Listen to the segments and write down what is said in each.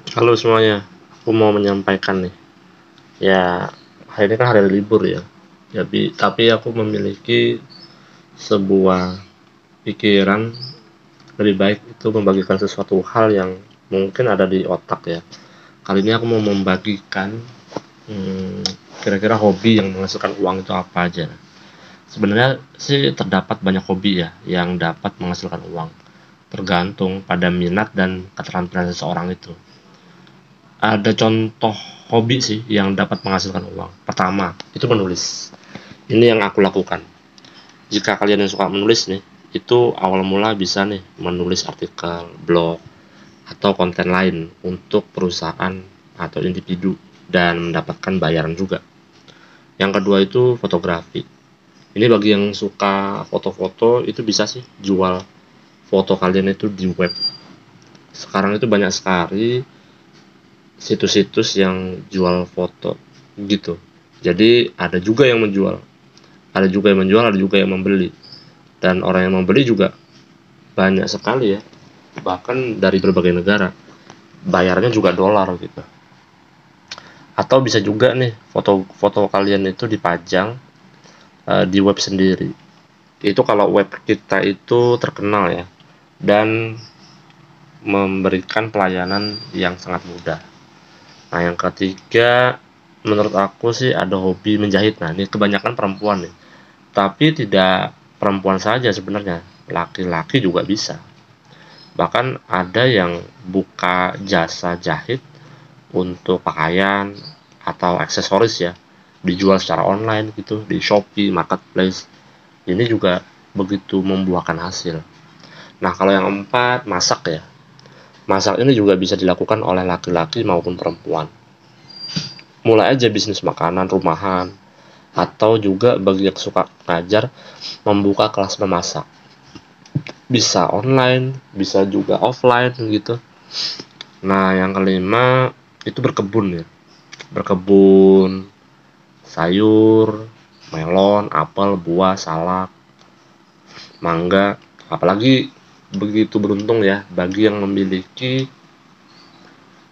Halo semuanya, aku mau menyampaikan nih. Ya, hari ini kan hari libur ya. Tapi aku memiliki sebuah pikiran lebih baik itu membagikan sesuatu hal yang mungkin ada di otak ya. Kali ini aku mau membagikan hmm, kira-kira hobi yang menghasilkan uang itu apa aja. Sebenarnya sih terdapat banyak hobi ya yang dapat menghasilkan uang, tergantung pada minat dan keterampilan seseorang itu. Ada contoh hobi sih yang dapat menghasilkan uang. Pertama, itu menulis. Ini yang aku lakukan. Jika kalian yang suka menulis nih, itu awal mula bisa nih menulis artikel, blog, atau konten lain untuk perusahaan atau individu dan mendapatkan bayaran juga. Yang kedua itu fotografi. Ini bagi yang suka foto-foto itu bisa sih jual foto kalian itu di web. Sekarang itu banyak sekali situs-situs yang jual foto gitu. Jadi ada juga yang menjual, ada juga yang membeli. Dan orang yang membeli juga banyak sekali ya, bahkan dari berbagai negara. Bayarnya juga dolar gitu. Atau bisa juga nih foto-foto kalian itu dipajang di web sendiri. Itu kalau web kita itu terkenal ya dan memberikan pelayanan yang sangat mudah. Nah, yang ketiga, menurut aku sih ada hobi menjahit. Nah, ini kebanyakan perempuan nih. Tapi tidak perempuan saja sebenarnya, laki-laki juga bisa. Bahkan ada yang buka jasa jahit untuk pakaian atau aksesoris ya, dijual secara online gitu di Shopee Marketplace. Ini juga begitu membuahkan hasil. Nah, kalau yang keempat, masak ya. Masak ini juga bisa dilakukan oleh laki-laki maupun perempuan. Mulai aja bisnis makanan rumahan, atau juga bagi yang suka ngajar, membuka kelas memasak. Bisa online, bisa juga offline gitu. Nah, yang kelima itu berkebun ya. Berkebun sayur, melon, apel, buah, salak, mangga. Apalagi begitu beruntung ya bagi yang memiliki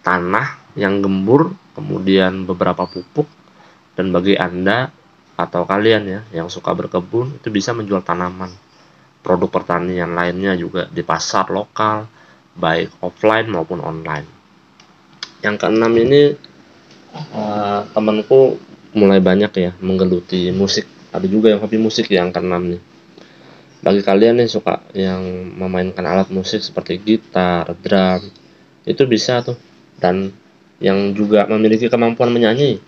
tanah yang gembur, kemudian beberapa pupuk. Dan bagi Anda atau kalian ya yang suka berkebun, itu bisa menjual tanaman, produk pertanian lainnya juga di pasar lokal, baik offline maupun online. Yang keenam ini, temanku mulai banyak ya menggeluti musik. Ada juga yang hobi musik yang keenam nih. Bagi kalian nih suka yang memainkan alat musik seperti gitar, drum, itu bisa tuh. Dan yang juga memiliki kemampuan menyanyi,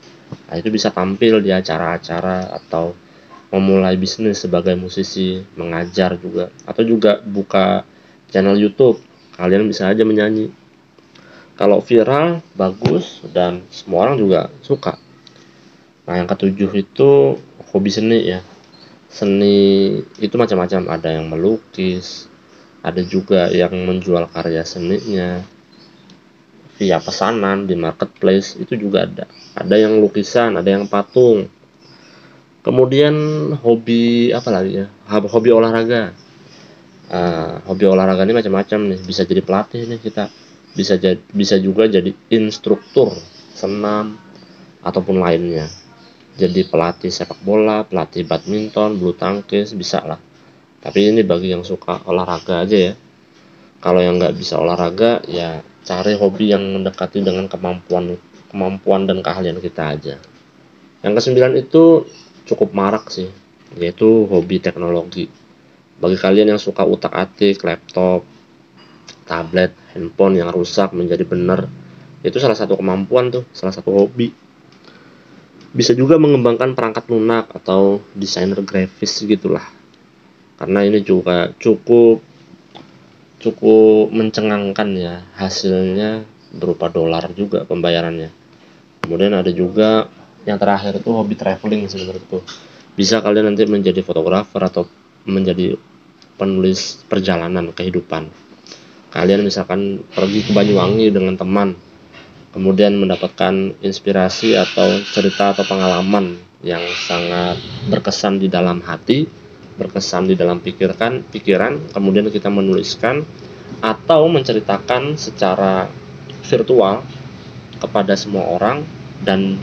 nah itu bisa tampil di acara-acara atau memulai bisnis sebagai musisi, mengajar juga, atau juga buka channel YouTube. Kalian bisa aja menyanyi. Kalau viral, bagus, dan semua orang juga suka. Nah, yang ketujuh itu hobi seni ya. Seni itu macam-macam, ada yang melukis, ada juga yang menjual karya seninya via pesanan di marketplace, itu juga ada yang lukisan, ada yang patung. Kemudian hobi apa lagi ya, hobi olahraga. Hobi olahraga ini macam-macam nih, bisa jadi pelatih nih kita, bisa juga jadi instruktur senam ataupun lainnya, jadi pelatih sepak bola, pelatih badminton, bulu tangkis, bisa lah. Tapi ini bagi yang suka olahraga aja ya. Kalau yang nggak bisa olahraga ya cari hobi yang mendekati dengan kemampuan dan keahlian kita aja. Yang kesembilan itu cukup marak sih, yaitu hobi teknologi. Bagi kalian yang suka utak-atik laptop, tablet, handphone yang rusak menjadi benar, itu salah satu kemampuan tuh, salah satu hobi. Bisa juga mengembangkan perangkat lunak atau desainer grafis gitulah. Karena ini juga cukup cukup mencengangkan ya, hasilnya berupa dolar juga pembayarannya. Kemudian ada juga yang terakhir itu hobi traveling sebenarnya itu. Bisa kalian nanti menjadi fotografer atau menjadi penulis perjalanan kehidupan. Kalian misalkan pergi ke Banyuwangi dengan teman, kemudian mendapatkan inspirasi atau cerita atau pengalaman yang sangat berkesan di dalam hati, berkesan di dalam pikiran, kemudian kita menuliskan atau menceritakan secara virtual kepada semua orang, dan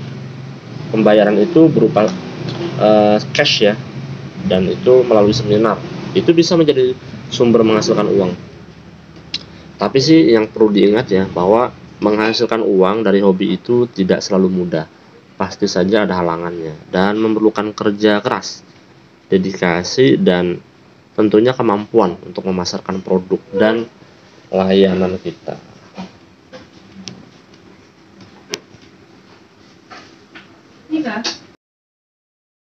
pembayaran itu berupa cash ya, dan itu melalui seminar. Itu bisa menjadi sumber menghasilkan uang. Tapi sih yang perlu diingat ya, bahwa menghasilkan uang dari hobi itu tidak selalu mudah. Pasti saja ada halangannya dan memerlukan kerja keras, dedikasi, dan tentunya kemampuan untuk memasarkan produk dan layanan kita.